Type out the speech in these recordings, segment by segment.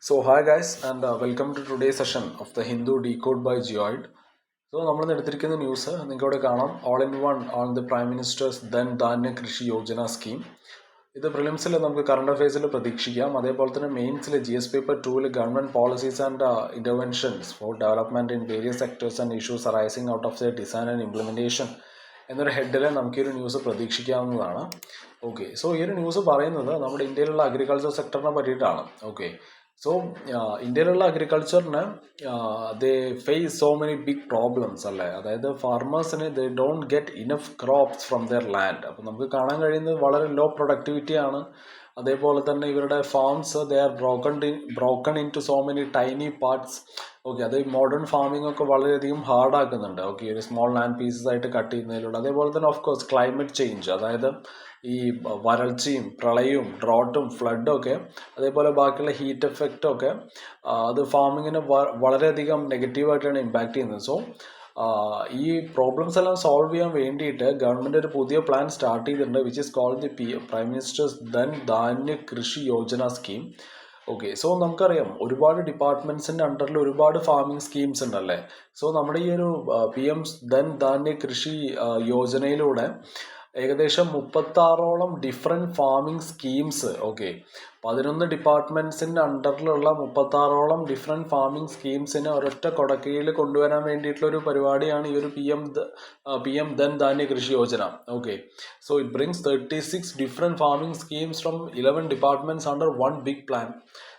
So hi guys and welcome to today's session of the Hindu Decode by Geoid. So നമ്മൾ എടുത്തിരിക്കുന്ന news നിങ്ങൾക്ക് ഇവിടെ കാണാം. All in one on the prime ministers then ധാന്യ Krishi Yojana scheme. ഇത് പ്രിലിംസിൽ നമുക്ക് current അഫയേഴ്സിൽ പ്രതീക്ഷിക്കാം. അതേപോലെ തന്നെ മെയിൻസിൽ GS paper 2 government policies and interventions for development in various sectors and issues arising out of the design and implementation എന്നൊരു ഹെഡിൽ നമുക്ക് ഈ ഒരു ന്യൂസ് പ്രതീക്ഷിക്കാവുന്നതാണ്. ഓക്കെ, സോ ഈ ഒരു ന്യൂസ് പറയുന്നത് നമ്മുടെ ഇന്ത്യയിലുള്ള അഗ്രികൾച്ചർ സെക്ടറിനെ പറ്റിയിട്ടാണ്. ഓക്കെ, സോ ഇന്ത്യയിലുള്ള അഗ്രികൾച്ചറിന് they face so many big problems അല്ലേ. അതായത് ഫാർമേഴ്സിന് they don't get enough crops from their land. അപ്പം നമുക്ക് കാണാൻ കഴിയുന്നത് വളരെ ലോ പ്രൊഡക്ടിവിറ്റിയാണ്. അതേപോലെ തന്നെ ഇവരുടെ farms they are broken into so many tiny parts. Okay, അത് മോഡേൺ ഫാമിംഗ് ഒക്കെ വളരെയധികം ഹാർഡാക്കുന്നുണ്ട്. ഓക്കെ, ഒരു സ്മോൾ ലാൻഡ് പീസസ് ആയിട്ട് കട്ട് ചെയ്യുന്നതിലൂടെ. അതേപോലെ തന്നെ ഓഫ് കോഴ്സ് ക്ലൈമറ്റ് ചേഞ്ച്, അതായത് ഈ വരൾച്ചയും പ്രളയവും ഡ്രോട്ടും ഫ്ലഡും ഒക്കെ, അതേപോലെ ബാക്കിയുള്ള ഹീറ്റ് എഫക്റ്റും ഒക്കെ അത് ഫാമിങ്ങിനെ വളരെയധികം നെഗറ്റീവായിട്ടാണ് ഇമ്പാക്ട് ചെയ്യുന്നത്. സോ ഈ പ്രോബ്ലംസ് എല്ലാം സോൾവ് ചെയ്യാൻ വേണ്ടിയിട്ട് ഗവൺമെൻറ് ഒരു പുതിയ പ്ലാൻ സ്റ്റാർട്ട് ചെയ്തിട്ടുണ്ട്, which is called the prime minister's Dhan Dhanya Krishi Yojana scheme. Okay, so നമുക്കറിയാം ഒരുപാട് ഡിപ്പാർട്ട്മെന്റ്സിന്റെ അണ്ടറിൽ ഒരുപാട് ഫാമിംഗ് സ്കീംസ് ഉണ്ടല്ലേ. സോ നമ്മുടെ ഈ ഒരു PM ധൻ ധാന്യ കൃഷി യോജനയിലൂടെ ഏകദേശം 36ഓളം ഡിഫറെൻറ്റ് ഫാമിംഗ് സ്കീംസ്, ഓക്കെ, 11 ഡിപ്പാർട്ട്മെന്റ്സിന്റെ അണ്ടറിലുള്ള 36ഓളം ഡിഫറെൻറ്റ് ഫാമിംഗ് സ്കീംസിനെ ഒരൊറ്റ കൊടക്കയിൽ കൊണ്ടുവരാൻ വേണ്ടിയിട്ടുള്ള ഒരു പരിപാടിയാണ് ഈ ഒരു PM Dhan Dhanya Krishi Yojana. Okay, so it brings 36 different farming schemes from 11 departments under one big plan.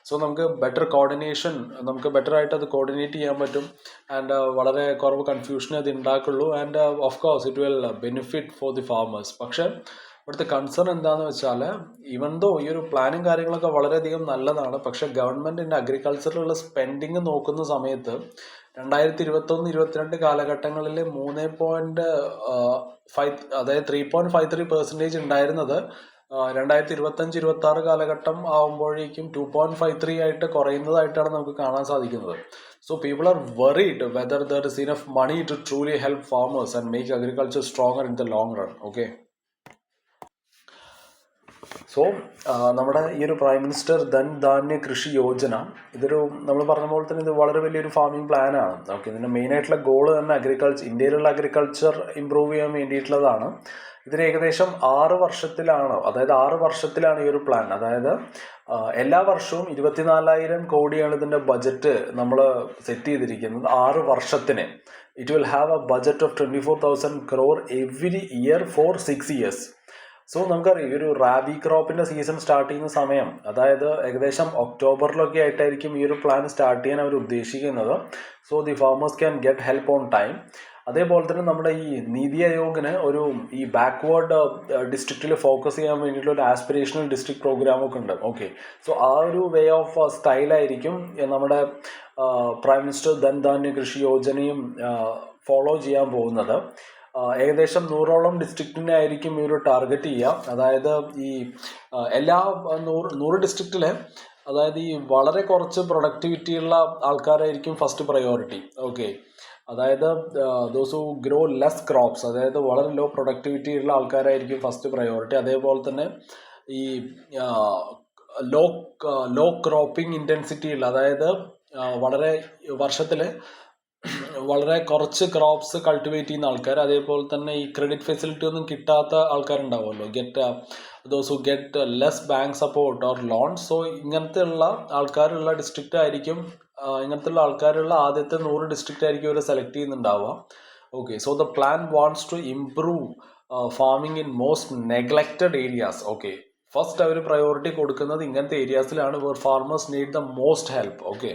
So നമുക്ക് ബെറ്റർ കോർഡിനേഷൻ, നമുക്ക് ബെറ്റർ ആയിട്ട് അത് കോർഡിനേറ്റ് ചെയ്യാൻ പറ്റും. ആൻഡ് വളരെ കുറവ് കൺഫ്യൂഷനേ അത് ഉണ്ടാക്കുള്ളൂ. And of course it will benefit for the farmers. പക്ഷേ ഇവിടുത്തെ കൺസേൺ എന്താണെന്ന് വെച്ചാൽ, ഈവൻ ദോ ഈ ഒരു പ്ലാനും കാര്യങ്ങളൊക്കെ വളരെയധികം നല്ലതാണ്, പക്ഷെ ഗവൺമെൻറ്റിൻ്റെ അഗ്രികൾച്ചറിലുള്ള സ്പെൻഡിങ് നോക്കുന്ന സമയത്ത് 2021-22 കാലഘട്ടങ്ങളിൽ 3.5, അതായത് 3.53% ഉണ്ടായിരുന്നത് 2025-26 കാലഘട്ടം ആകുമ്പോഴേക്കും 2.53 ആയിട്ട് കുറയുന്നതായിട്ടാണ് നമുക്ക് കാണാൻ സാധിക്കുന്നത്. So people are worried whether there is enough money to truly help farmers and make agriculture stronger in the long run. Okay. So നമ്മുടെ ഈ ഒരു പ്രൈം മിനിസ്റ്റർ ധൻ ധാന്യ കൃഷി യോജന, ഇതൊരു നമ്മൾ പറഞ്ഞ പോലെ തന്നെ ഇത് വളരെ വലിയൊരു ഫാമിംഗ് പ്ലാനാണ്. ഓക്കെ, ഇതിൻ്റെ മെയിനായിട്ടുള്ള ഗോള് തന്നെ ഇന്ത്യയിലുള്ള അഗ്രികൾച്ചർ ഇമ്പ്രൂവ് ചെയ്യാൻ വേണ്ടിയിട്ടുള്ളതാണ്. ഇതിന് ഏകദേശം 6 വർഷത്തിലാണ്, അതായത് 6 വർഷത്തിലാണ് ഈ ഒരു പ്ലാൻ. അതായത് എല്ലാ വർഷവും 24,000 കോടിയാണ് ഇതിൻ്റെ ബജറ്റ് നമ്മൾ സെറ്റ് ചെയ്തിരിക്കുന്നത് 6 വർഷത്തിന്. It will have a budget of 24,000 crore every year for 6 years. So നമുക്കറിയാം ഈ ഒരു റാബി ക്രോപ്പിന്റെ സീസൺ സ്റ്റാർട്ട് ചെയ്യുന്ന സമയം, അതായത് ഏകദേശം ഒക്ടോബറിലൊക്കെ ആയിട്ടായിരിക്കും ഈ ഒരു പ്ലാൻ സ്റ്റാർട്ട് ചെയ്യാൻ അവർ ഉദ്ദേശിക്കുന്നത്. So the farmers can get help on time. അതേപോലെ തന്നെ നമ്മുടെ ഈ നീതി ആയോഗിന് ഈ ബാക്ക്വേർഡ് ഡിസ്ട്രിക്റ്റിൽ ഫോക്കസ് ചെയ്യാൻ വേണ്ടിയിട്ടുള്ള ഒരു ആസ്പിറേഷണൽ ഡിസ്ട്രിക്ട് പ്രോഗ്രാമൊക്കെ ഉണ്ട്. ഓക്കെ, സോ ആ ഒരു വേ ഓഫ് സ്റ്റൈലായിരിക്കും നമ്മുടെ പ്രൈം മിനിസ്റ്റർ ധൻ ധാന്യ കൃഷി യോജനയും ഫോളോ ചെയ്യാൻ പോകുന്നത്. ഏകദേശം 100ഓളം ഡിസ്ട്രിക്റ്റിനെ ആയിരിക്കും ഈ ഒരു ടാർഗറ്റ് ചെയ്യുക. അതായത് ഈ എല്ലാ 100 ഡിസ്ട്രിക്റ്റിലെ, അതായത് ഈ വളരെ കുറച്ച് പ്രൊഡക്ടിവിറ്റിയുള്ള ആൾക്കാരായിരിക്കും ഫസ്റ്റ് പ്രയോറിറ്റി. ഓക്കെ, അതായത് those who grow less crops, അതായത് വളരെ ലോ പ്രൊഡക്ടിവിറ്റി ഉള്ള ആൾക്കാരായിരിക്കും ഫസ്റ്റ് പ്രയോറിറ്റി. അതേപോലെ തന്നെ ഈ ലോ ക്രോപ്പിംഗ് ഇൻറ്റൻസിറ്റി ഉള്ള, അതായത് വളരെ വർഷത്തിൽ വളരെ കുറച്ച് ക്രോപ്സ് കൾട്ടിവേറ്റ് ചെയ്യുന്ന ആൾക്കാർ, അതേപോലെ തന്നെ ഈ ക്രെഡിറ്റ് ഫെസിലിറ്റി ഒന്നും കിട്ടാത്ത ആൾക്കാരുണ്ടാവുമല്ലോ, those who get less bank support or loan. So ഇങ്ങനത്തെ ഉള്ള ആൾക്കാരുള്ള ഡിസ്ട്രിക്റ്റ് ആയിരിക്കും, ഇങ്ങനത്തെ ഉള്ള ആൾക്കാരുള്ള ആദ്യത്തെ 100 ഡിസ്ട്രിക്റ്റ് ആയിരിക്കും ഇവർ സെലക്ട് ചെയ്യുന്നുണ്ടാവുക. Okay, so the plan wants to improve farming in most neglected areas. Okay, first അവർ പ്രയോറിറ്റി കൊടുക്കുന്നത് ഇങ്ങനത്തെ ഏരിയാസിലാണ് where farmers need the most help. Okay,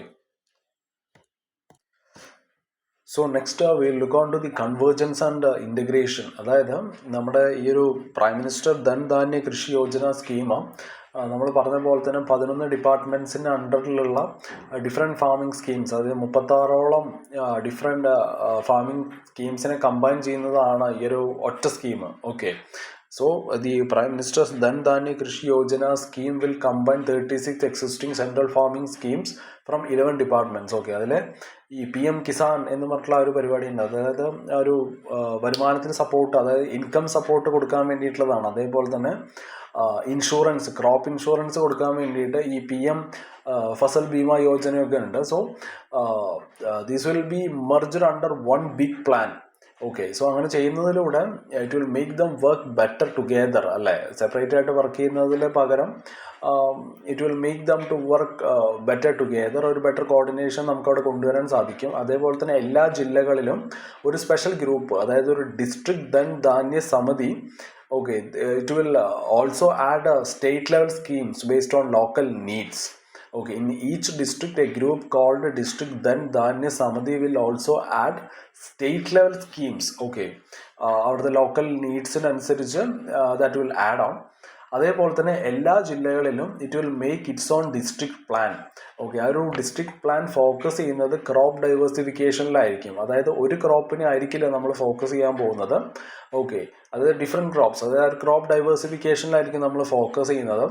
so next will look on to the convergence and integration. അതായത് നമ്മുടെ ഈ ഒരു prime minister Dhan Dhanya Krishi Yojana scheme നമ്മൾ പറഞ്ഞ പോലെ തന്നെ 11 ഡിപ്പാർട്ട്മെൻറ്റ്സിൻ്റെ അണ്ടറിലുള്ള ഡിഫറെൻറ്റ് ഫാമിംഗ് സ്കീംസ്, അതായത് 36ഓളം ഡിഫറെൻറ്റ് ഫാമിംഗ് സ്കീംസിനെ കമ്പൈൻ ചെയ്യുന്നതാണ് ഈ ഒരു ഒറ്റ scheme. Okay, so the Prime Minister's Dhan Dhanya Krishi Yojana scheme will combine 36 existing central farming schemes from 11 departments. Okay, അതിൽ ഈ PM കിസാൻ എന്ന് പറഞ്ഞിട്ടുള്ള ഒരു പരിപാടി ഉണ്ട്. അതായത് ഒരു വരുമാനത്തിന് സപ്പോർട്ട്, അതായത് ഇൻകം സപ്പോർട്ട് കൊടുക്കാൻ വേണ്ടിയിട്ടുള്ളതാണ്. അതേപോലെ തന്നെ ഇൻഷുറൻസ്, ക്രോപ്പ് ഇൻഷുറൻസ് കൊടുക്കാൻ വേണ്ടിയിട്ട് ഈ PM ഫസൽ ബീമ യോജനയൊക്കെ ഉണ്ട്. So these will be merged under one big plan. Okay, so അങ്ങനെ ചെയ്യുന്നതിലൂടെ it will make them work better together, അല്ലേ? സെപ്പറേറ്റ് ആയിട്ട് വർക്ക് ചെയ്യുന്നതിന് പകരം it will make them to work better together. ഒരു ബെറ്റർ കോർഡിനേഷൻ നമുക്ക് അവിടെ കൊണ്ടുവരാൻ സാധിക്കും. അതേപോലെ തന്നെ എല്ലാ ജില്ലകളിലും ഒരു സ്പെഷ്യൽ ഗ്രൂപ്പ്, അതായത് ഒരു ഡിസ്ട്രിക്ട് ധനധാന്യ സമിതി. Okay, it will also add state level schemes based on local needs. Okay, in each district, a group called District Dhanya Samadhi will also add state level schemes. Okay, or the local needs അനുസരിച്ച് that will add on. അതേപോലെ തന്നെ എല്ലാ ജില്ലകളിലും it will make it's on district plan. Okay, ആ ഒരു district plan focus ചെയ്യുന്നത് crop ഡൈവേഴ്സിഫിക്കേഷനിലായിരിക്കും. അതായത് ഒരു ക്രോപ്പിനെ ആയിരിക്കില്ല നമ്മൾ ഫോക്കസ് ചെയ്യാൻ പോകുന്നത്. ഓക്കെ, അതായത് ഡിഫറെൻറ്റ് ക്രോപ്സ്, അതായത് ക്രോപ്പ് ഡൈവേഴ്സിഫിക്കേഷനിലായിരിക്കും നമ്മൾ ഫോക്കസ് ചെയ്യുന്നത്.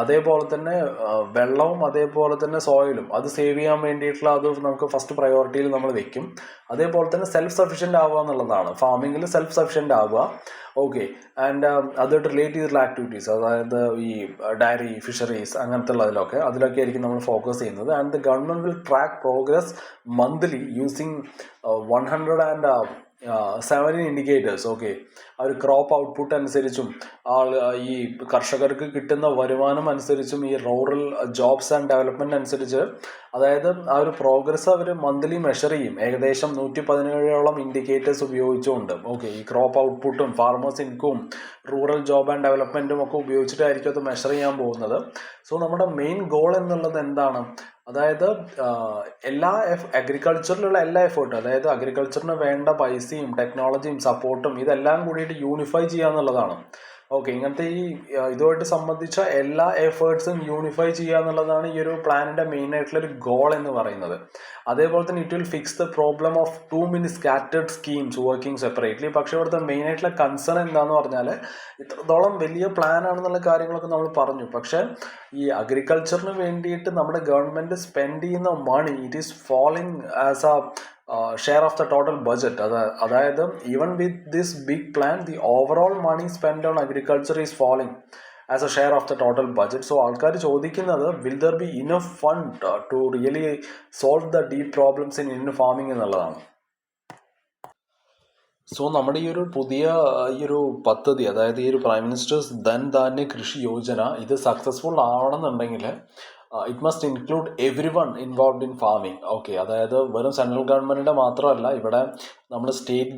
അതേപോലെ തന്നെ വെള്ളവും അതേപോലെ തന്നെ സോയിലും അത് സേവ് ചെയ്യാൻ വേണ്ടിയിട്ടുള്ള അത് നമുക്ക് ഫസ്റ്റ് പ്രയോറിറ്റിയിൽ നമ്മൾ വെക്കും. അതേപോലെ തന്നെ സെൽഫ് സഫിഷ്യൻ്റ് ആവുക എന്നുള്ളതാണ്, ഫാമിങ്ങിൽ സെൽഫ് സഫിഷ്യൻ്റ് ആവുക. ഓക്കെ, ആൻഡ് അത് റിലേറ്റ് ചെയ്തിട്ടുള്ള ആക്ടിവിറ്റീസ്, അതായത് ഈ ഡയറി, ഫിഷറീസ് അങ്ങനത്തെ ഉള്ളതിലൊക്കെ ആയിരിക്കും നമ്മൾ ഫോക്കസ് ചെയ്യുന്നത്. And the government will track progress monthly using 107 indicators. Okay, ആ ഒരു ക്രോപ്പ് ഔട്ട്പുട്ട് അനുസരിച്ചും ഈ കർഷകർക്ക് കിട്ടുന്ന വരുമാനം അനുസരിച്ചും ഈ റൂറൽ ജോബ്സ് ആൻഡ് ഡെവലപ്മെൻറ്റ് അനുസരിച്ച്, അതായത് ആ ഒരു പ്രോഗ്രസ് അവർ മന്ത്ലി മെഷർ ചെയ്യും. ഏകദേശം 117ഓളം ഇൻഡിക്കേറ്റേഴ്സ് ഉപയോഗിച്ചുകൊണ്ട്. ഓക്കെ, ഈ ക്രോപ്പ് ഔട്ട്പുട്ടും ഫാർമേഴ്സ് ഇൻകവും റൂറൽ ജോബ് ആൻഡ് ഡെവലപ്മെൻറ്റും ഒക്കെ ഉപയോഗിച്ചിട്ടായിരിക്കും അത് മെഷർ ചെയ്യാൻ പോകുന്നത്. സോ നമ്മുടെ മെയിൻ ഗോൾ എന്നുള്ളത് എന്താണ്? അതായത് എല്ലാ അഗ്രികൾച്ചറിലുള്ള എല്ലാ എഫേർട്ടും, അതായത് അഗ്രികൾച്ചറിന് വേണ്ട പൈസയും ടെക്നോളജിയും സപ്പോർട്ടും ഇതെല്ലാം കൂടിയിട്ട് യൂണിഫൈ ചെയ്യുക എന്നുള്ളതാണ്. ഓക്കെ, ഇങ്ങനത്തെ ഈ ഇതുമായിട്ട് സംബന്ധിച്ച എല്ലാ എഫേർട്സും യൂണിഫൈ ചെയ്യുക എന്നുള്ളതാണ് ഈ ഒരു പ്ലാനിൻ്റെ മെയിൻ ആയിട്ടുള്ളൊരു ഗോൾ എന്ന് പറയുന്നത്. അതേപോലെ തന്നെ it will fix the problem of two many scattered schemes working separately. പക്ഷേ ഇവിടുത്തെ മെയിൻ ആയിട്ടുള്ള കൺസേൺ എന്താണെന്ന് പറഞ്ഞാൽ, ഇത്രത്തോളം വലിയ പ്ലാൻ ആണെന്നുള്ള കാര്യങ്ങളൊക്കെ നമ്മൾ പറഞ്ഞു, പക്ഷേ ഈ അഗ്രികൾച്ചറിന് വേണ്ടിയിട്ട് നമ്മുടെ ഗവൺമെൻറ് സ്പെൻഡ് ചെയ്യുന്ന money it is falling as a share of the total budget. അതായത് even with this big plan the overall money spend on agriculture is falling as a share of the total budget. So ആൾക്കാർ ചോദിക്കുന്നത്, will there be enough fund to really solve the deep problems in Indian farming എന്നുള്ളതാണ്. So നമ്മുടെ ഈ ഒരു പുതിയ ഈ ഒരു പദ്ധതി, അതായത് ഈ ഒരു പ്രൈം മിനിസ്റ്റേഴ്സ് ധൻധാന്യ കൃഷി യോജന, ഇത് സക്സസ്ഫുൾ ആവണമെന്നുണ്ടെങ്കിൽ it must include every one involve in farming. Okay, അതായത് വെറും സെൻട്രൽ ഗവൺമെൻറ്റിൻ്റെ മാത്രമല്ല, ഇവിടെ നമ്മൾ സ്റ്റേറ്റ്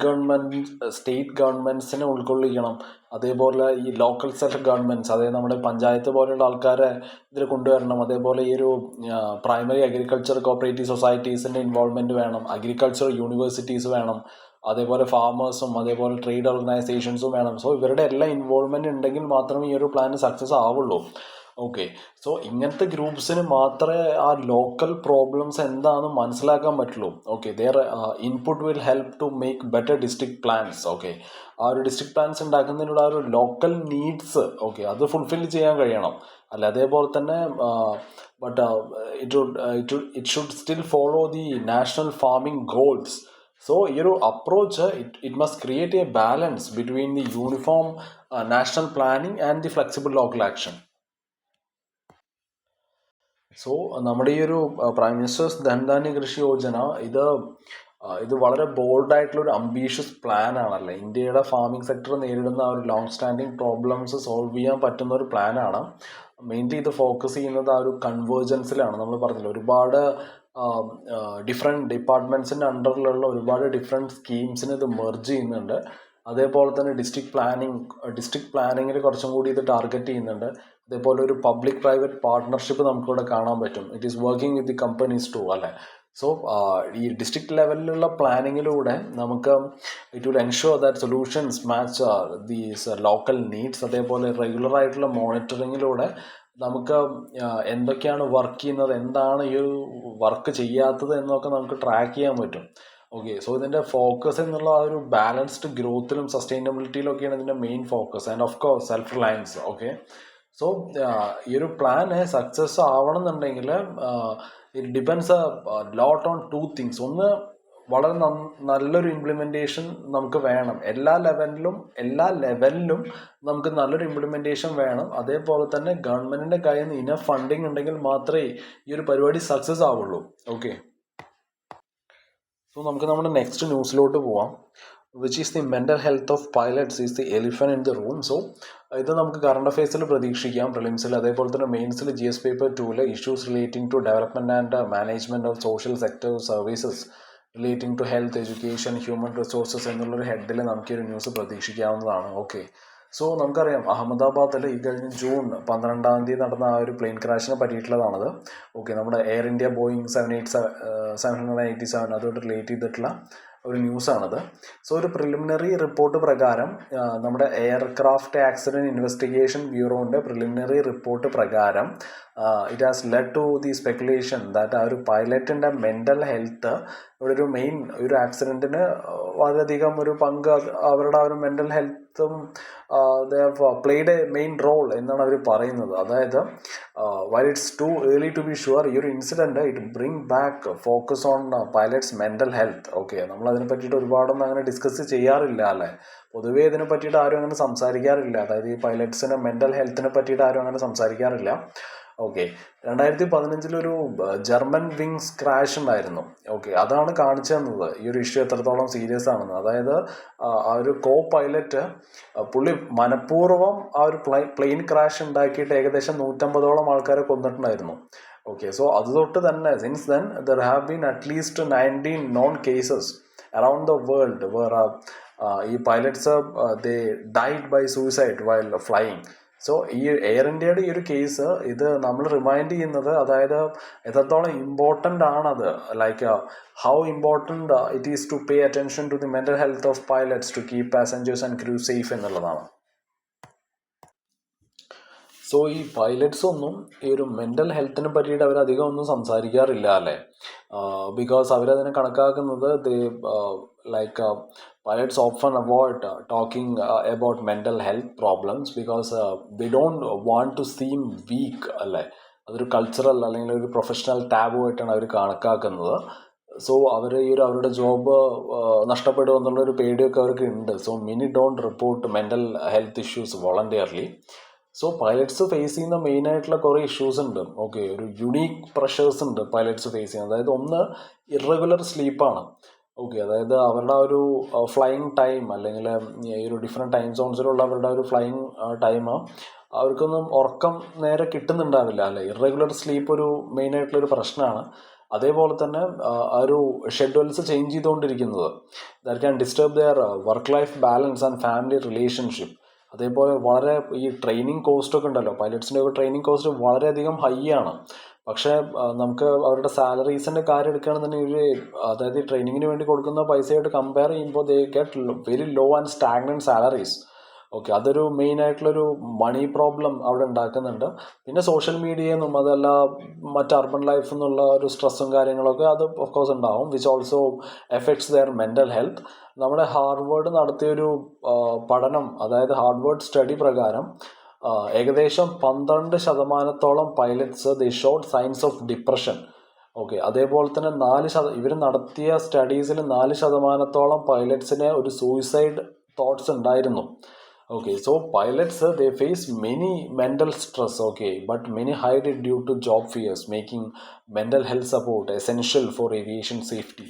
ഗവൺമെൻറ്റ്സിനെ ഉൾക്കൊള്ളിക്കണം. അതേപോലെ ഈ ലോക്കൽ സെൽഫ് ഗവൺമെൻറ്റ്സ്, അതായത് നമ്മുടെ പഞ്ചായത്ത് പോലെയുള്ള ആൾക്കാരെ ഇതിൽ കൊണ്ടുവരണം. അതേപോലെ ഈ ഒരു പ്രൈമറി അഗ്രികൾച്ചർ കോപ്പറേറ്റീവ് സൊസൈറ്റീസിൻ്റെ ഇൻവോൾവ്മെൻറ്റ് വേണം. അഗ്രികൾച്ചർ യൂണിവേഴ്സിറ്റീസ് വേണം. അതേപോലെ ഫാമേഴ്സും അതേപോലെ ട്രേഡ് ഓർഗനൈസേഷൻസും വേണം. സോ ഇവരുടെ എല്ലാ ഇൻവോൾവ്മെൻറ്റ് ഉണ്ടെങ്കിൽ മാത്രമേ ഈ ഒരു പ്ലാൻ സക്സസ് ആവുള്ളൂ. ഓക്കെ, സോ ഇങ്ങനത്തെ ഗ്രൂപ്പ്സിന് മാത്രമേ ആ ലോക്കൽ പ്രോബ്ലംസ് എന്താണെന്ന് മനസ്സിലാക്കാൻ പറ്റുള്ളൂ. Okay, their input will help to make better district plans. Okay, ആ ഒരു ഡിസ്ട്രിക്ട് പ്ലാൻസ് ഉണ്ടാക്കുന്നതിനുള്ള ആ ഒരു ലോക്കൽ നീഡ്സ്, ഓക്കെ, അത് ഫുൾഫിൽ ചെയ്യാൻ കഴിയണം. അല്ല, അതേപോലെ തന്നെ but it should still follow the national farming goals. So ഈ ഒരു approach it must create a balance between the uniform national planning and the flexible local action. So നമ്മുടെ ഈ ഒരു പ്രൈം മിനിസ്റ്റേഴ്സ് ധൻധാന്യ കൃഷി യോജന ഇത് വളരെ ബോൾഡായിട്ടുള്ള ഒരു അംബീഷ്യസ് പ്ലാൻ ആണല്ലേ. ഇന്ത്യയുടെ ഫാമിംഗ് സെക്ടർ നേരിടുന്ന ആ ഒരു ലോങ് സ്റ്റാൻഡിങ് പ്രോബ്ലംസ് സോൾവ് ചെയ്യാൻ പറ്റുന്ന ഒരു പ്ലാനാണ്. മെയിൻലി ഇത് ഫോക്കസ് ചെയ്യുന്നത് ആ ഒരു കൺവേർജൻസിലാണ്. നമ്മൾ പറഞ്ഞില്ല, ഒരുപാട് ഡിഫറെൻറ്റ് ഡിപ്പാർട്ട്മെൻറ്റ്സിൻ്റെ അണ്ടറിലുള്ള ഒരുപാട് ഡിഫറെൻറ്റ് സ്കീംസിന് ഇത് മെർജ് ചെയ്യുന്നുണ്ട്. അതേപോലെ തന്നെ ഡിസ്ട്രിക്ട് പ്ലാനിങ്ങിൽ കുറച്ചും കൂടി ഇത് ടാർഗറ്റ് ചെയ്യുന്നുണ്ട്. അതേപോലെ ഒരു പബ്ലിക് പ്രൈവറ്റ് പാർട്ട്ണർഷിപ്പ് നമുക്കിവിടെ കാണാൻ പറ്റും. It is working with the companies too, അല്ലേ. സോ ഈ ഡിസ്ട്രിക്ട് ലെവലിലുള്ള പ്ലാനിങ്ങിലൂടെ നമുക്ക് it will ensure that solutions match these local needs. അതേപോലെ റെഗുലർ ആയിട്ടുള്ള മോണിറ്ററിങ്ങിലൂടെ നമുക്ക് എന്തൊക്കെയാണ് വർക്ക് ചെയ്യുന്നത്, എന്താണ് ഈ ഒരു വർക്ക് ചെയ്യാത്തത് എന്നൊക്കെ നമുക്ക് ട്രാക്ക് ചെയ്യാൻ പറ്റും. ഓക്കെ, സോ ഇതിൻ്റെ ഫോക്കസ് എന്നുള്ള ആ ഒരു ബാലൻസ്ഡ് ഗ്രോത്തിലും സസ്റ്റൈനബിലിറ്റിയിലൊക്കെയാണ് ഇതിൻ്റെ main focus. And of course self Reliance. Okay, so ഈ ഒരു പ്ലാന് സക്സസ് ആവണം എന്നുണ്ടെങ്കിൽ it depends lot on two things. ഒന്ന്, വളരെ നല്ലൊരു ഇംപ്ലിമെൻറ്റേഷൻ നമുക്ക് വേണം. എല്ലാ ലെവലിലും നമുക്ക് നല്ലൊരു ഇംപ്ലിമെൻറ്റേഷൻ വേണം. അതേപോലെ തന്നെ ഗവൺമെൻറ്റിൻ്റെ കയ്യിൽ നിന്ന് ഇനഫ് ഫണ്ടിങ് ഉണ്ടെങ്കിൽ മാത്രമേ ഈ ഒരു പരിപാടി സക്സസ് ആവുള്ളൂ. ഓക്കെ, സോ നമുക്ക് നമ്മുടെ നെക്സ്റ്റ് ന്യൂസിലോട്ട് പോവാം. Which is the mental health of pilots is the elephant in the room. So ഇത് നമുക്ക് കറണ്ട് അഫയേഴ്സിൽ പ്രതീക്ഷിക്കാം, പ്രിലിംസിൽ. അതേപോലെ തന്നെ മെയിൻസിൽ GS paper 2 issues relating to development and management of social sector services relating to health, education, human resources എന്നുള്ളൊരു ഹെഡിൽ നമുക്ക് ഈ ഒരു ന്യൂസ് പ്രതീക്ഷിക്കാവുന്നതാണ്. ഓക്കെ, സോ നമുക്കറിയാം അഹമ്മദാബാദിൽ ഈ കഴിഞ്ഞ ജൂൺ 12 നടന്ന ആ ഒരു പ്ലെയിൻ ക്രാഷിനെ പറ്റിയിട്ടുള്ളതാണത്. ഓക്കെ, നമ്മുടെ എയർ ഇന്ത്യ ബോയിങ് 787 അതുമായിട്ട് റിലേറ്റ് ചെയ്തിട്ടുള്ള ഒരു ന്യൂസാണത്. സോ ഒരു പ്രിലിമിനറി റിപ്പോർട്ട് പ്രകാരം നമ്മുടെ എയർക്രാഫ്റ്റ് ആക്സിഡൻറ്റ് ഇൻവെസ്റ്റിഗേഷൻ ബ്യൂറോൻ്റെ പ്രിലിമിനറി റിപ്പോർട്ട് പ്രകാരം it has led to the speculation that ആ ഒരു പൈലറ്റിൻ്റെ മെൻ്റൽ ഹെൽത്ത് ഇവിടെ ഒരു മെയിൻ ഒരു ആക്സിഡൻറ്റിന് വളരെയധികം ഒരു പങ്ക് അവരുടെ ആ ഒരു മെൻ്റൽ ഹെൽത്തും they have played a main role എന്നാണ് അവർ പറയുന്നത്. അതായത് while it's too early to be sure, ഈ ഒരു incident it bring back focus on pilots mental health. Okay, നമ്മളതിനെ പറ്റിയിട്ട് ഒരുപാടൊന്നും അങ്ങനെ ഡിസ്കസ് ചെയ്യാറില്ല അല്ലേ. പൊതുവേ ഇതിനെ പറ്റിയിട്ട് ആരും അങ്ങനെ സംസാരിക്കാറില്ല. അതായത് ഈ പൈലറ്റ്സിൻ്റെ മെൻ്റൽ ഹെൽത്തിനെ പറ്റിയിട്ട് ആരും അങ്ങനെ സംസാരിക്കാറില്ല. ഓക്കെ, 2015 ജർമ്മൻ വിങ്സ് ക്രാഷ് ഉണ്ടായിരുന്നു. ഓക്കെ, അതാണ് കാണിച്ചു തന്നത് ഈ ഒരു ഇഷ്യൂ എത്രത്തോളം സീരിയസ് ആണെന്ന്. അതായത് ആ ഒരു പൈലറ്റ് പുള്ളി മനഃപൂർവ്വം ആ ഒരു പ്ലെയിൻ ക്രാഷ് ഉണ്ടാക്കിയിട്ട് ഏകദേശം 150ഓളം ആൾക്കാരെ കൊന്നിട്ടുണ്ടായിരുന്നു. ഓക്കെ, സോ അത് തൊട്ട് തന്നെ since then there have been at least 19 known cases around the world where ഈ pilots they died by suicide while flying. So ഈ എയർ ഇന്ത്യയുടെ ഈ ഒരു കേസ് ഇത് നമ്മൾ റിമൈൻഡ് ചെയ്യുന്നത്, അതായത് എത്രത്തോളം ഇമ്പോർട്ടൻ്റ് ആണത്, like how important it is to pay attention to the mental health of pilots to keep passengers and crew safe എന്നുള്ളതാണ്. സോ ഈ പൈലറ്റ്സ് ഒന്നും ഈ ഒരു മെൻ്റൽ ഹെൽത്തിനെ പറ്റിയിട്ട് അവരധികം ഒന്നും സംസാരിക്കാറില്ല അല്ലേ. ബിക്കോസ് അവരതിനെ കണക്കാക്കുന്നത് like pilots often avoid talking about mental health problems because they don't want to seem weak അല്ലേ. അതൊരു കൾച്ചറൽ അല്ലെങ്കിൽ ഒരു പ്രൊഫഷണൽ ടാബു ആയിട്ടാണ് അവർ കണക്കാക്കുന്നത്. സോ അവർ ഈ ഒരു അവരുടെ ജോബ് നഷ്ടപ്പെടും എന്നുള്ളൊരു പേടിയൊക്കെ അവർക്ക് ഉണ്ട്. So many don't report mental health issues voluntarily. So pilots face ചെയ്യുന്ന മെയിനായിട്ടുള്ള കുറേ ഇഷ്യൂസ് ഉണ്ട്. ഓക്കെ, ഒരു യുണീക്ക് പ്രഷേഴ്സ് ഉണ്ട് പൈലറ്റ്സ് ഫേസ് ചെയ്യുന്നത്. അതായത് ഒന്ന് ഇറഗുലർ സ്ലീപ്പാണ്. ഓക്കെ, അതായത് അവരുടെ ആ ഒരു ഫ്ലൈയിങ് ടൈം അല്ലെങ്കിൽ ഈ ഒരു ഡിഫറെൻറ്റ് ടൈം സോൺസിലുള്ള അവരുടെ ഒരു ഫ്ലൈയിങ് ടൈം അവർക്കൊന്നും ഉറക്കം നേരെ കിട്ടുന്നുണ്ടാവില്ല അല്ലേ. ഇറഗുലർ സ്ലീപ്പ് ഒരു മെയിനായിട്ടുള്ളൊരു പ്രശ്നമാണ്. അതേപോലെ തന്നെ ആ ഒരു ഷെഡ്യൂൾസ് ചേഞ്ച് ചെയ്തുകൊണ്ടിരിക്കുന്നത് that can disturb there work life balance and family relationship. അതേപോലെ വളരെ ഈ ട്രെയിനിങ് കോസ്റ്റൊക്കെ ഉണ്ടല്ലോ, പൈലറ്റ്സിൻ്റെ ഒക്കെ ട്രെയിനിങ് കോസ്റ്റ് വളരെയധികം ഹൈ ആണ്. പക്ഷേ നമുക്ക് അവരുടെ സാലറീസിൻ്റെ കാര്യം എടുക്കുകയാണെന്നുണ്ടെങ്കിൽ അതായത് ട്രെയിനിങ്ങിന് വേണ്ടി കൊടുക്കുന്ന പൈസയായിട്ട് കമ്പയർ ചെയ്യുമ്പോൾ they get very low and stagnant salaries. Okay, അതൊരു മെയിനായിട്ടുള്ളൊരു മണി പ്രോബ്ലം അവിടെ ഉണ്ടാക്കുന്നുണ്ട്. പിന്നെ സോഷ്യൽ മീഡിയയിൽ നിന്നും അതല്ല മറ്റ് അർബൻ ലൈഫിൽ നിന്നുള്ള ഒരു സ്ട്രെസ്സും കാര്യങ്ങളൊക്കെ അത് ഓഫ് കോഴ്സ് ഉണ്ടാവും, which also effects their mental health. നമ്മുടെ ഹാർവേഡ് നടത്തിയൊരു പഠനം, അതായത് ഹാർവേഡ് സ്റ്റഡി പ്രകാരം ഏകദേശം 12% pilots they showed signs of depression. Okay, അതേപോലെ തന്നെ 4% ഇവർ നടത്തിയ സ്റ്റഡീസിൽ 4% പൈലറ്റ്സിന് ഒരു സൂയിസൈഡ് തോട്ട്സ് ഉണ്ടായിരുന്നു. Okay, so pilots they face many mental stress, okay, but many hide it due to job fears, making mental health support essential for aviation safety.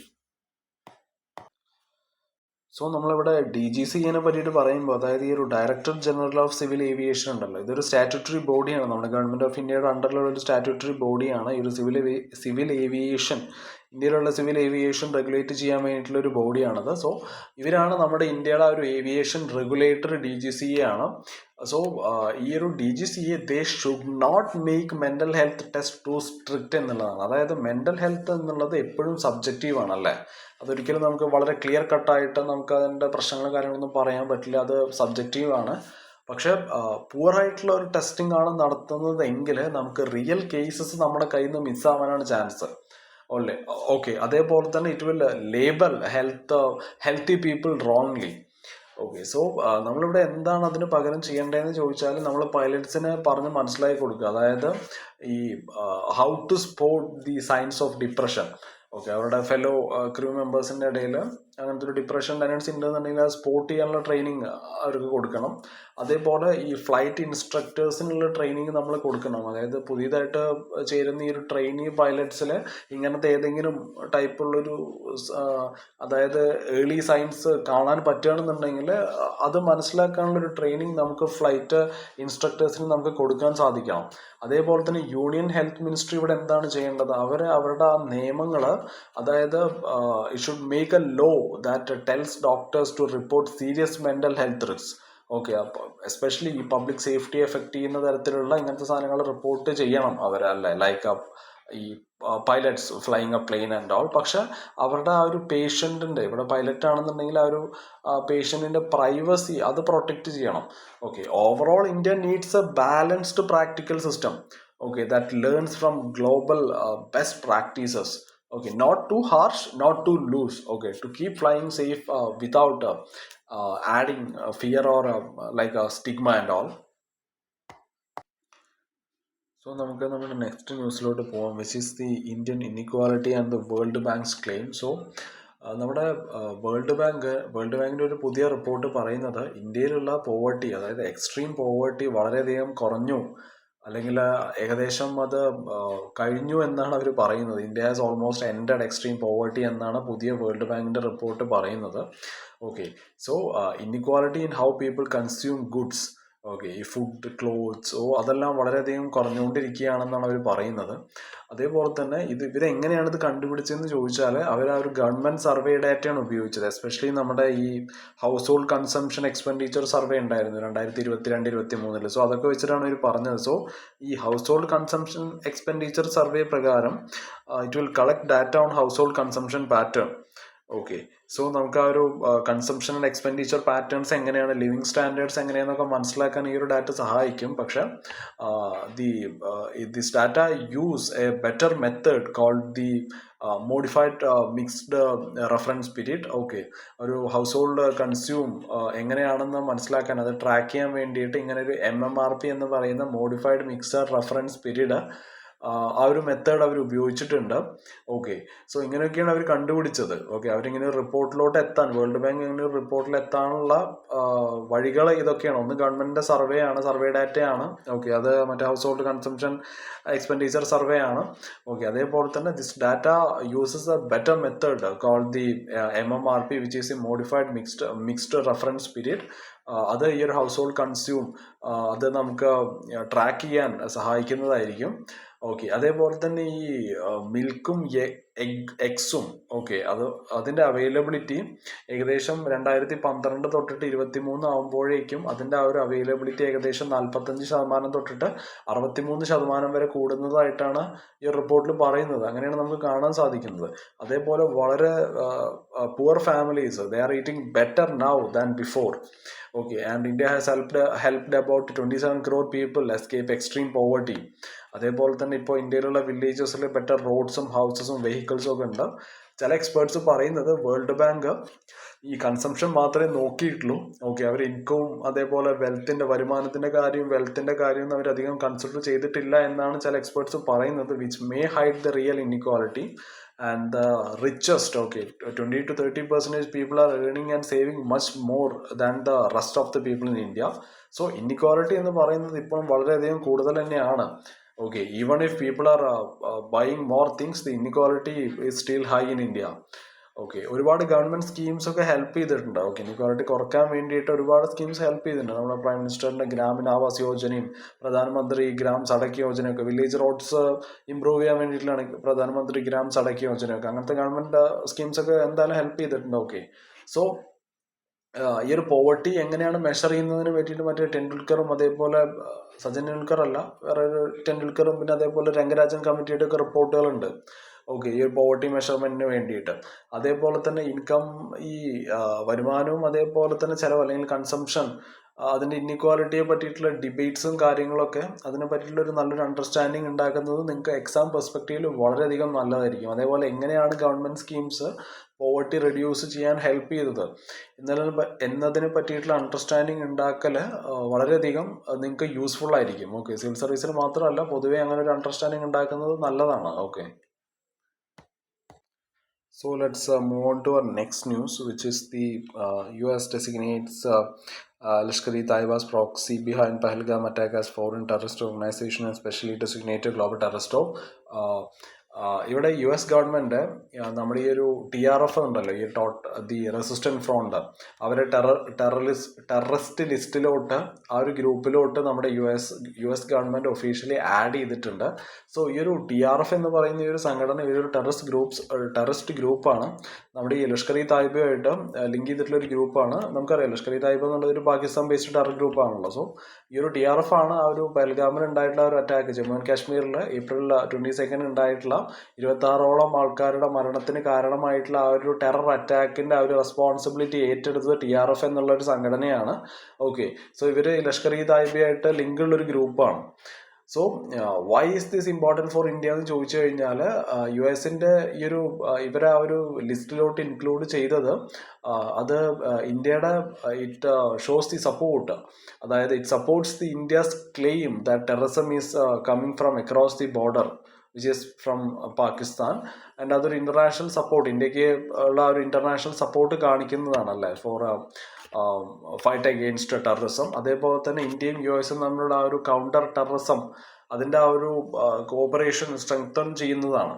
So നമ്മളിവിടെ DGCA പറ്റിയിട്ട് പറയുമ്പോൾ, അതായത് ഈ ഒരു director general of civil aviation ഉണ്ടല്ലോ, ഇതൊരു statutory ബോഡിയാണ്. നമ്മുടെ ഗവൺമെൻറ് ഓഫ് ഇന്ത്യയുടെ അണ്ടറിലുള്ള ഒരു സ്റ്റാറ്റ്യൂട്ടറി ബോഡിയാണ് ഈ ഒരു സിവിൽ ഏവിയേഷൻ. ഇന്ത്യയിലുള്ള സിവിൽ ഏവിയേഷൻ റെഗുലേറ്റ് ചെയ്യാൻ വേണ്ടിയിട്ടുള്ളൊരു ബോഡിയാണത്. സോ ഇവരാണ് നമ്മുടെ ഇന്ത്യയുടെ ആ ഒരു ഏവിയേഷൻ റെഗുലേറ്റർ. DGCA ആണ്. സോ ഈ ഒരു DGCA they should not make mental health test too strict എന്നുള്ളതാണ്. അതായത് മെൻ്റൽ ഹെൽത്ത് എന്നുള്ളത് എപ്പോഴും സബ്ജക്റ്റീവ് ആണല്ലേ. അതൊരിക്കലും നമുക്ക് വളരെ ക്ലിയർ കട്ടായിട്ട് നമുക്ക് അതിൻ്റെ പ്രശ്നങ്ങളും കാര്യങ്ങളൊന്നും പറയാൻ പറ്റില്ല. അത് സബ്ജക്റ്റീവ് ആണ്. പക്ഷേ പൂറായിട്ടുള്ള ഒരു ടെസ്റ്റിംഗ് ആണ് നടത്തുന്നതെങ്കിൽ നമുക്ക് റിയൽ കേസസ് നമ്മുടെ കയ്യിൽ നിന്ന് മിസ്സാവാനാണ് ചാൻസ്. ഓക്കെ, അതേപോലെ തന്നെ it will label healthy people wrongly. Okay, so നമ്മളിവിടെ എന്താണ് അതിന് പകരം ചെയ്യേണ്ടതെന്ന് ചോദിച്ചാൽ നമ്മൾ പൈലറ്റ്സിനെ പറഞ്ഞ് മനസ്സിലാക്കി കൊടുക്കുക. അതായത് ഈ how to spot the signs of depression. Okay, അവരുടെ ഫെലോ ക്രൂ മെമ്പേഴ്സിൻ്റെ ഇടയിൽ അങ്ങനത്തെ ഒരു ഡിപ്രഷൻ ടെൻഡൻസി ഉണ്ടെന്നുണ്ടെങ്കിൽ അത് സ്പോട്ട് ചെയ്യാനുള്ള ട്രെയിനിങ് അവർക്ക് കൊടുക്കണം. അതേപോലെ ഈ ഫ്ലൈറ്റ് ഇൻസ്ട്രക്ടേഴ്സിനുള്ള ട്രെയിനിങ് നമ്മൾ കൊടുക്കണം. അതായത് പുതിയതായിട്ട് ചേരുന്ന ഈ ഒരു ട്രെയിനി പൈലറ്റ്സിൽ ഇങ്ങനത്തെ ഏതെങ്കിലും ടൈപ്പുള്ളൊരു അതായത് ഏർലി സയൻസ് കാണാൻ പറ്റുകയാണെന്നുണ്ടെങ്കിൽ അത് മനസ്സിലാക്കാനുള്ളൊരു ട്രെയിനിങ് നമുക്ക് ഫ്ലൈറ്റ് ഇൻസ്ട്രക്ടേഴ്സിന് നമുക്ക് കൊടുക്കാൻ സാധിക്കണം. അതേപോലെ തന്നെ യൂണിയൻ ഹെൽത്ത് മിനിസ്ട്രി ഇവിടെ എന്താണ് ചെയ്യേണ്ടത്, അവരുടെ ആ നിയമങ്ങൾ, അതായത് it should make a law that tells doctors to report serious mental health risk. Okay, അപ്പോൾ എസ്പെഷ്യലി ഈ പബ്ലിക് സേഫ്റ്റി എഫക്റ്റ് ചെയ്യുന്ന തരത്തിലുള്ള ഇങ്ങനത്തെ സാധനങ്ങൾ റിപ്പോർട്ട് ചെയ്യണം അവരല്ലേ, ലൈക്ക് ഈ pilots flying a plane and all. പക്ഷെ അവരുടെ ആ ഒരു പേഷ്യൻറ്റിൻ്റെ, ഇവിടെ പൈലറ്റ് ആണെന്നുണ്ടെങ്കിൽ ആ ഒരു പേഷ്യൻറ്റിൻ്റെ പ്രൈവസി അത് പ്രൊട്ടക്റ്റ് ചെയ്യണം. Okay, overall India needs A balanced practical system, okay, that learns from global best practices. Okay, not too harsh, not too loose. Okay, to keep flying safe without adding fear or like a stigma and all. So നമുക്ക് നമ്മുടെ next ന്യൂസിലോട്ട് പോകാം, which is the Indian inequality and the world banks claim. So നമ്മുടെ world ബാങ്കിൻ്റെ ഒരു പുതിയ report പറയുന്നത് ഇന്ത്യയിലുള്ള poverty, അതായത് എക്സ്ട്രീം പോവർട്ടി വളരെയധികം കുറഞ്ഞു, അല്ലെങ്കിൽ ഏകദേശം അത് കഴിഞ്ഞു എന്നാണ് അവർ പറയുന്നത്. India has almost ended extreme poverty എന്നാണ് പുതിയ വേൾഡ് ബാങ്കിൻ്റെ റിപ്പോർട്ട് പറയുന്നത്. Okay, so inequality in how people consume goods, okay, ഈ ഫുഡ്, ക്ലോത്ത്സ്, അതെല്ലാം വളരെയധികം കുറഞ്ഞുകൊണ്ടിരിക്കുകയാണെന്നാണ് അവർ പറയുന്നത്. അതേപോലെ തന്നെ ഇവരെങ്ങനെയാണ് ഇത് കണ്ടുപിടിച്ചതെന്ന് ചോദിച്ചാൽ അവർ ആ ഒരു ഗവൺമെൻറ് സർവേ ഡാറ്റയാണ് ഉപയോഗിച്ചത്. എസ്പെഷ്യലി നമ്മുടെ ഈ household consumption expenditure survey ഉണ്ടായിരുന്നു 2022-23. സോ അതൊക്കെ വെച്ചിട്ടാണ് ഇവർ പറഞ്ഞത്. സോ ഈ household consumption expenditure survey പ്രകാരം it will collect data on household consumption pattern. Okay, so നമുക്ക് ആ ഒരു കൺസംഷൻ ആൻഡ് എക്സ്പെൻഡിച്ചർ പാറ്റേൺസ് എങ്ങനെയാണ്, ലിവിങ് സ്റ്റാൻഡേർഡ്സ് എങ്ങനെയാണെന്നൊക്കെ മനസ്സിലാക്കാൻ ഈ ഒരു ഡാറ്റ സഹായിക്കും. പക്ഷെ this data use a better method called the modified mixed reference period. Okay, ഒരു ഹൗസ് ഹോൾഡ് കൺസ്യൂം എങ്ങനെയാണെന്ന് മനസ്സിലാക്കാൻ, അത് ട്രാക്ക് ചെയ്യാൻ വേണ്ടിയിട്ട് ഇങ്ങനെ ഒരു MMRP എന്ന് പറയുന്ന മോഡിഫൈഡ് മിക്സ്ഡ് റെഫറൻസ് പീരീഡ്, ആ ഒരു മെത്തേഡ് അവർ ഉപയോഗിച്ചിട്ടുണ്ട്. ഓക്കെ, സോ ഇങ്ങനെയൊക്കെയാണ് അവർ കണ്ടുപിടിച്ചത്. ഓക്കെ, അവരിങ്ങനെ ഒരു റിപ്പോർട്ടിലോട്ട് എത്താൻ, വേൾഡ് ബാങ്ക് ഇങ്ങനെ ഒരു റിപ്പോർട്ടിൽ എത്താനുള്ള വഴികൾ ഇതൊക്കെയാണ്. ഒന്ന് ഗവൺമെൻറ്റിൻ്റെ സർവേ ഡാറ്റയാണ്. ഓക്കെ, അത് മറ്റേ household consumption expenditure survey ആണ്. ഓക്കെ, അതേപോലെ തന്നെ this data uses a better method called the MMRP which is a modified mixed reference period. അത് ഈ ഒരു ഹൗസ് ഹോൾഡ് കൺസ്യൂം അത് നമുക്ക് ട്രാക്ക് ചെയ്യാൻ സഹായിക്കുന്നതായിരിക്കും. ഓക്കെ, അതേപോലെ തന്നെ ഈ മിൽക്കും എഗ്സും, ഓക്കെ, അതിൻ്റെ അവൈലബിലിറ്റി ഏകദേശം 2012 തൊട്ടിട്ട് 2023 ആകുമ്പോഴേക്കും അതിൻ്റെ ആ ഒരു അവൈലബിലിറ്റി ഏകദേശം 45% തൊട്ടിട്ട് 63% വരെ കൂടുന്നതായിട്ടാണ് ഈ റിപ്പോർട്ടിൽ പറയുന്നത്. അങ്ങനെയാണ് നമുക്ക് കാണാൻ സാധിക്കുന്നത്. അതേപോലെ വളരെ poor families, they are eating better now than before. Okay, and India has helped about 27 crore people escape extreme poverty. അതേപോലെ തന്നെ ഇപ്പോൾ ഇന്ത്യയിലുള്ള വില്ലേജസിൽ ബെറ്റർ റോഡ്സും ഹൗസസും വെഹിക്കിൾസും ഒക്കെ ഉണ്ട്. ചില എക്സ്പേർട്സ് പറയുന്നത് വേൾഡ് ബാങ്ക് ഈ കൺസംഷൻ മാത്രമേ നോക്കിയിട്ടുള്ളൂ. ഓക്കെ, അവർ ഇൻകവും അതേപോലെ വരുമാനത്തിൻ്റെ കാര്യം അവരധികം കൺസിഡർ ചെയ്തിട്ടില്ല എന്നാണ് ചില എക്സ്പേർട്സ് പറയുന്നത്, which may hide the real inequality. And the richest, okay, 20-30% people are earning and saving much more than the rest of the people in India. So inequality എന്ന് പറയുന്നത് ഇപ്പം വളരെയധികം കൂടുതൽ തന്നെയാണ്. Okay, even if people are buying more things, the inequality is still high in India. Okay, ഒരുപാട് government schemes ഒക്കെ help ചെയ്തിട്ടുണ്ട്. Okay, inequality കുറയ്ക്കാൻ വേണ്ടിയിട്ട് ഒരുപാട് സ്കീംസ് ഹെൽപ്പ് ചെയ്തിട്ടുണ്ട്. നമ്മുടെ പ്രൈം മിനിസ്റ്ററിൻ്റെ ഗ്രാമീൺ ആവാസ് യോജനയും പ്രധാനമന്ത്രി ഗ്രാം സഡക് യോജനയൊക്കെ, വില്ലേജ് റോഡ്സ് ഇമ്പ്രൂവ് ചെയ്യാൻ വേണ്ടിയിട്ടാണ് പ്രധാനമന്ത്രി ഗ്രാം സഡക് യോജനയൊക്കെ. അങ്ങനത്തെ ഗവൺമെൻറ് സ്കീംസ് ഒക്കെ എന്തായാലും ഹെൽപ്പ് ചെയ്തിട്ടുണ്ട്. ഓക്കെ, സോ ഈ ഒരു പോവർട്ടി എങ്ങനെയാണ് മെഷർ ചെയ്യുന്നതിന് വേണ്ടിയിട്ട് മറ്റേ ടെണ്ടുൽക്കറും അതേപോലെ സച്ചിൻ ടെണ്ടുൽക്കർ അല്ല, വേറെ ഒരു ടെണ്ടുൽക്കറും പിന്നെ അതേപോലെ രംഗരാജൻ കമ്മിറ്റിയുടെ ഒക്കെ റിപ്പോർട്ടുകളുണ്ട്. ഓക്കെ, ഈ ഒരു പോവർട്ടി മെഷർമെൻറ്റിന് വേണ്ടിയിട്ട്. അതേപോലെ തന്നെ ഇൻകം, ഈ വരുമാനവും അതേപോലെ തന്നെ ചിലവ് അല്ലെങ്കിൽ കൺസംഷൻ, അതിൻ്റെ ഇൻഇക്വാലിറ്റിയെ പറ്റിയിട്ടുള്ള ഡിബേറ്റ്സും കാര്യങ്ങളൊക്കെ അതിനെ പറ്റിയിട്ടുള്ള ഒരു നല്ലൊരു അണ്ടർസ്റ്റാൻഡിങ് ഉണ്ടാക്കുന്നത് നിങ്ങൾക്ക് എക്സാം പെർസ്പെക്റ്റീവിൽ വളരെയധികം നല്ലതായിരിക്കും. അതേപോലെ എങ്ങനെയാണ് ഗവൺമെൻറ് സ്കീംസ് പോവർട്ടി റെഡ്യൂസ് ചെയ്യാൻ ഹെൽപ്പ് ചെയ്തത് എന്നതിനെ പറ്റിയിട്ടുള്ള അണ്ടർസ്റ്റാൻഡിങ് ഉണ്ടാക്കൽ വളരെയധികം നിങ്ങൾക്ക് യൂസ്ഫുൾ ആയിരിക്കും. ഓക്കെ, സിവിൽ സർവീസിന് മാത്രമല്ല, പൊതുവേ അങ്ങനെ ഒരു അണ്ടർസ്റ്റാൻഡിങ് ഉണ്ടാക്കുന്നത് നല്ലതാണ്. Okay. So let's move on to our next news, which is the US designates Lashkar-e-Taiba's proxy behind Pahalgam attack as foreign terrorist organization and specially designated global terrorist of ഇവിടെ U S government നമ്മുടെ ഈ ഒരു TRF ഉണ്ടല്ലോ, ഈ the resistant front, അവരെ terrorist ലിസ്റ്റിലോട്ട്, ആ ഒരു ഗ്രൂപ്പിലോട്ട് നമ്മുടെ U S government officially add ചെയ്തിട്ടുണ്ട്. സോ ഈ ഒരു TRF എന്ന് പറയുന്ന ഈ ഒരു സംഘടന ഈ ഒരു ടെററിസ്റ്റ് ഗ്രൂപ്പാണ്. നമ്മുടെ ഈ ലഷ്കർ-ഇ-തായിബയുമായിട്ട് ലിങ്ക് ചെയ്തിട്ടുള്ള ഒരു ഗ്രൂപ്പാണ്. നമുക്കറിയാം ലഷ്കർ-ഇ-തായിബ എന്നുള്ളത് ഒരു പാകിസ്ഥാൻ ബേസ്ഡ് ടെറർ ഗ്രൂപ്പാണല്ലോ. സോ ഈ ഒരു TRF ആണ് ആ ഒരു പഹൽഗാമിൽ ഉണ്ടായിട്ടുള്ള ഒരു അറ്റാക്ക്, ജമ്മു ആൻഡ് കാശ്മീരിൽ April 22 ഉണ്ടായിട്ടുള്ള 26ഓളം ആൾക്കാരുടെ മരണത്തിന് കാരണമായിട്ടുള്ള ആ ഒരു ടെറർ അറ്റാക്കിന്റെ ആ ഒരു റെസ്പോൺസിബിലിറ്റി ഏറ്റെടുത്തത് TRF എന്നുള്ള ഒരു സംഘടനയാണ്. ഓക്കെ, സോ ഇവര് ലഷ്കർ-ഇ-തായിബയായിട്ട് ലിങ്ക് ഉള്ള ഒരു ഗ്രൂപ്പാണ്. So why is this important for India എന്ന് ചോദിച്ചു കഴിഞ്ഞാൽ, യു എസിൻ്റെ ഈ ഒരു ഇവരെ ആ ഒരു ലിസ്റ്റിലോട്ട് ഇൻക്ലൂഡ് ചെയ്തത് അത് ഇന്ത്യയുടെ ഇറ്റ് ഷോസ് ദി സപ്പോർട്ട്, അതായത് it supports the India's claim that terrorism is coming from across the border which is from Pakistan. And അതൊരു ഇന്റർനാഷണൽ സപ്പോർട്ട്, ഇന്ത്യക്ക് ഉള്ള ഒരു ഇന്റർനാഷണൽ സപ്പോർട്ട് കാണിക്കുന്നതാണല്ലേ ഫോർ ഫൈറ്റ് അഗെയിൻസ്റ്റ് ടെററിസം. അതേപോലെ തന്നെ ഇന്ത്യയും US തമ്മിലുള്ള ആ ഒരു കൗണ്ടർ ടെററിസം, അതിൻ്റെ ആ ഒരു കോഓപ്പറേഷൻ സ്ട്രെങ്തൻ ചെയ്യുന്നതാണ്.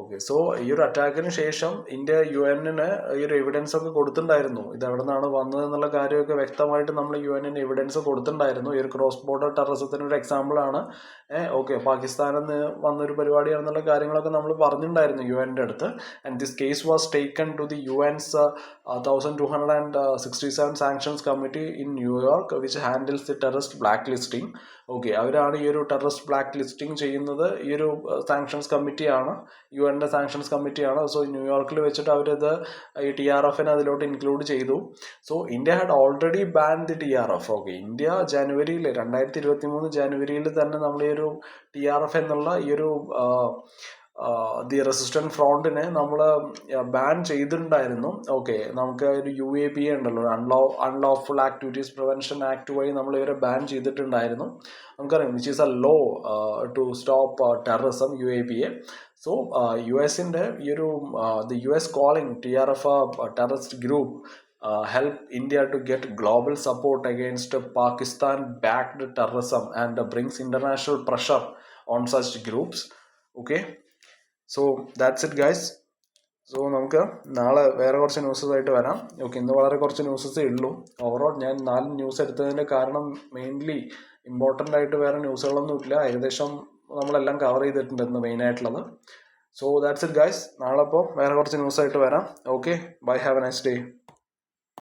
ഓക്കെ, സോ ഈ ഒരു അറ്റാക്കിന് ശേഷം ഇന്ത്യ UN-ന് ഈ ഒരു എവിഡൻസ് ഒക്കെ കൊടുത്തിട്ടുണ്ടായിരുന്നു. ഇത് എവിടെ നിന്നാണ് വന്നത് എന്നുള്ള കാര്യമൊക്കെ വ്യക്തമായിട്ട് നമ്മൾ UN-ന് എവിഡൻസ് കൊടുത്തിട്ടുണ്ടായിരുന്നു. ഈ ഒരു ക്രോസ് ബോർഡർ ടെററിസത്തിന് ഒരു എക്സാമ്പിളാണ്. ഓക്കെ, പാകിസ്ഥാനിൽ നിന്ന് വന്നൊരു പരിപാടിയാണെന്നുള്ള കാര്യങ്ങളൊക്കെ നമ്മൾ പറഞ്ഞിട്ടുണ്ടായിരുന്നു UN-ന്റെ അടുത്ത്. And this case was taken to the UN's 1267 sanctions committee in New York which handles the terrorist black listing. Okay, അവരാണ് ഈ ഒരു ടെററിസ്റ്റ് ബ്ലാക്ക് ലിസ്റ്റിംഗ് ചെയ്യുന്നത്. ഈ ഒരു സാങ്ഷൻസ് കമ്മിറ്റിയാണ്, UN-ന്റെ സാങ്ഷൻസ് കമ്മിറ്റിയാണ്. സോ ന്യൂയോർക്കിൽ വെച്ചിട്ട് അവരത് ഈ TRF-നെ അതിലോട്ട് ഇൻക്ലൂഡ് ചെയ്തു. So India had already ban the TRF. Okay, India ജനുവരിയിൽ 2023 ജനുവരിയിൽ തന്നെ നമ്മൾ ഈ ഒരു TRF എന്നുള്ള ഈ ഒരു ദി റെസിസ്റ്റന്റ് ഫ്രോണ്ടിനെ നമ്മൾ ബാൻ ചെയ്തിട്ടുണ്ടായിരുന്നു. ഓക്കെ, നമുക്ക് ഒരു UAPA ഉണ്ടല്ലോ, അൺലോഫുൾ ആക്ടിവിറ്റീസ് പ്രിവെൻഷൻ ആക്ട് വഴി നമ്മൾ ഇവരെ ബാൻ ചെയ്തിട്ടുണ്ടായിരുന്നു. നമുക്കറിയാം which is a law to stop terrorism, UAPA. So US-ന്റെ ഈ ഒരു the US calling TRF a terrorist group help India to get global support against Pakistan-backed terrorism and brings international pressure on such groups. Okay, so that's it guys. So നമുക്ക് നാളെ വേറെ കുറച്ച് newses ആയിട്ട് വരാം. Okay, ഇന്ന് വളരെ കുറച്ച് ന്യൂസസേ ഉള്ളൂ. ഓവറോൾ ഞാൻ 4 ന്യൂസ് എടുത്തതിൻ്റെ കാരണം മെയിൻലി ഇമ്പോർട്ടൻ്റ് ആയിട്ട് വേറെ ന്യൂസുകളൊന്നും ഇല്ല. ഏകദേശം നമ്മളെല്ലാം കവർ ചെയ്തിട്ടുണ്ട് ഇന്ന് മെയിനായിട്ടുള്ളത്. So that's it guys. നാളെ അപ്പോൾ വേറെ കുറച്ച് ന്യൂസായിട്ട് വരാം. Okay, bye, have a nice day.